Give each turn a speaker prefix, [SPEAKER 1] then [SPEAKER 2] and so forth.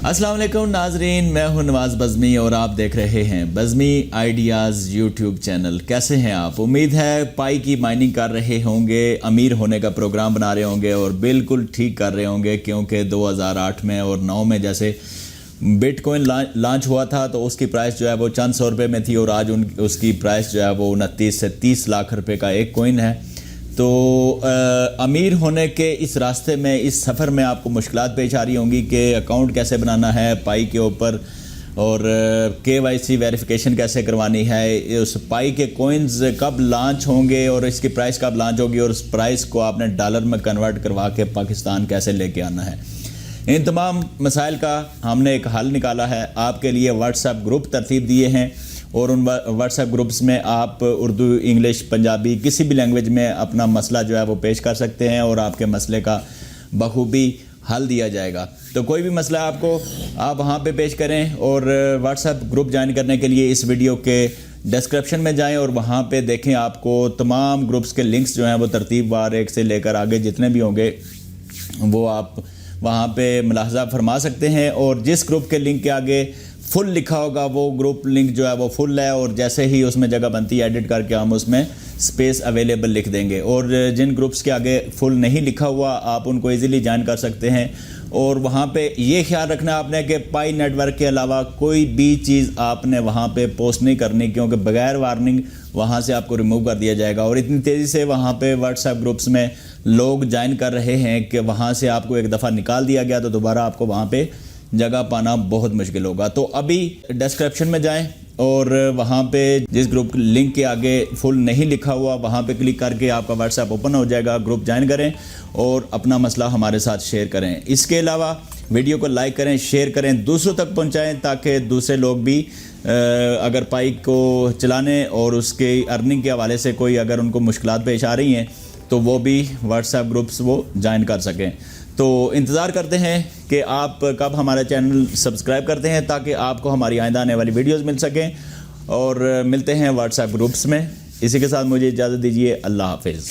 [SPEAKER 1] السلام علیکم ناظرین، میں ہوں نواز بزمی اور آپ دیکھ رہے ہیں بزمی آئیڈیاز یوٹیوب چینل۔ کیسے ہیں آپ؟ امید ہے پائی کی مائننگ کر رہے ہوں گے، امیر ہونے کا پروگرام بنا رہے ہوں گے اور بالکل ٹھیک کر رہے ہوں گے، کیونکہ 2008 میں اور 9 میں جیسے بٹ کوئن لانچ ہوا تھا تو اس کی پرائس جو ہے وہ چند سو روپے میں تھی، اور آج اس کی پرائس جو ہے وہ 29 سے 30 لاکھ روپے کا ایک کوئن ہے۔ تو امیر ہونے کے اس راستے میں، اس سفر میں آپ کو مشکلات پیش آ رہی ہوں گی کہ اکاؤنٹ کیسے بنانا ہے پائی کے اوپر، اور KYC ویریفیکیشن کیسے کروانی ہے، اس پائی کے کوئنز کب لانچ ہوں گے اور اس کی پرائس کب لانچ ہوگی، اور اس پرائس کو آپ نے ڈالر میں کنورٹ کروا کے پاکستان کیسے لے کے آنا ہے۔ ان تمام مسائل کا ہم نے ایک حل نکالا ہے، آپ کے لیے واٹس ایپ گروپ ترتیب دیے ہیں، اور ان واٹس ایپ گروپس میں آپ اردو، انگلش، پنجابی کسی بھی لینگویج میں اپنا مسئلہ جو ہے وہ پیش کر سکتے ہیں، اور آپ کے مسئلے کا بخوبی حل دیا جائے گا۔ تو کوئی بھی مسئلہ آپ وہاں پہ پیش کریں، اور واٹس ایپ گروپ جوائن کرنے کے لیے اس ویڈیو کے ڈسکرپشن میں جائیں اور وہاں پہ دیکھیں، آپ کو تمام گروپس کے لنکس جو ہیں وہ ترتیب وار ایک سے لے کر آگے جتنے بھی ہوں گے وہ آپ وہاں پہ ملاحظہ فرما سکتے ہیں۔ اور جس گروپ کے لنک کے آگے فل لکھا ہوگا وہ گروپ لنک جو ہے وہ فل ہے، اور جیسے ہی اس میں جگہ بنتی ہے ایڈٹ کر کے ہم اس میں سپیس اویلیبل لکھ دیں گے، اور جن گروپس کے آگے فل نہیں لکھا ہوا آپ ان کو ایزیلی جوائن کر سکتے ہیں۔ اور وہاں پہ یہ خیال رکھنا آپ نے کہ پائی نیٹ ورک کے علاوہ کوئی بھی چیز آپ نے وہاں پہ پوسٹ نہیں کرنی، کیونکہ بغیر وارننگ وہاں سے آپ کو ریموو کر دیا جائے گا، اور اتنی تیزی سے وہاں پہ واٹس ایپ گروپس میں لوگ جوائن کر رہے ہیں کہ وہاں سے آپ کو ایک دفعہ نکال دیا گیا تو دوبارہ آپ کو وہاں پہ جگہ پانا بہت مشکل ہوگا۔ تو ابھی ڈسکرپشن میں جائیں اور وہاں پہ جس گروپ لنک کے آگے فل نہیں لکھا ہوا وہاں پہ کلک کر کے آپ کا واٹس ایپ اوپن ہو جائے گا، گروپ جوائن کریں اور اپنا مسئلہ ہمارے ساتھ شیئر کریں۔ اس کے علاوہ ویڈیو کو لائک کریں، شیئر کریں، دوسروں تک پہنچائیں، تاکہ دوسرے لوگ بھی اگر پائی کو چلانے اور اس کے ارننگ کے حوالے سے کوئی اگر ان کو مشکلات پیش آ رہی ہیں تو وہ بھی واٹس ایپ گروپس وہ جوائن کر سکیں۔ تو انتظار کرتے ہیں کہ آپ کب ہمارا چینل سبسکرائب کرتے ہیں، تاکہ آپ کو ہماری آئندہ آنے والی ویڈیوز مل سکیں، اور ملتے ہیں واٹس ایپ گروپس میں۔ اسی کے ساتھ مجھے اجازت دیجیے، اللہ حافظ۔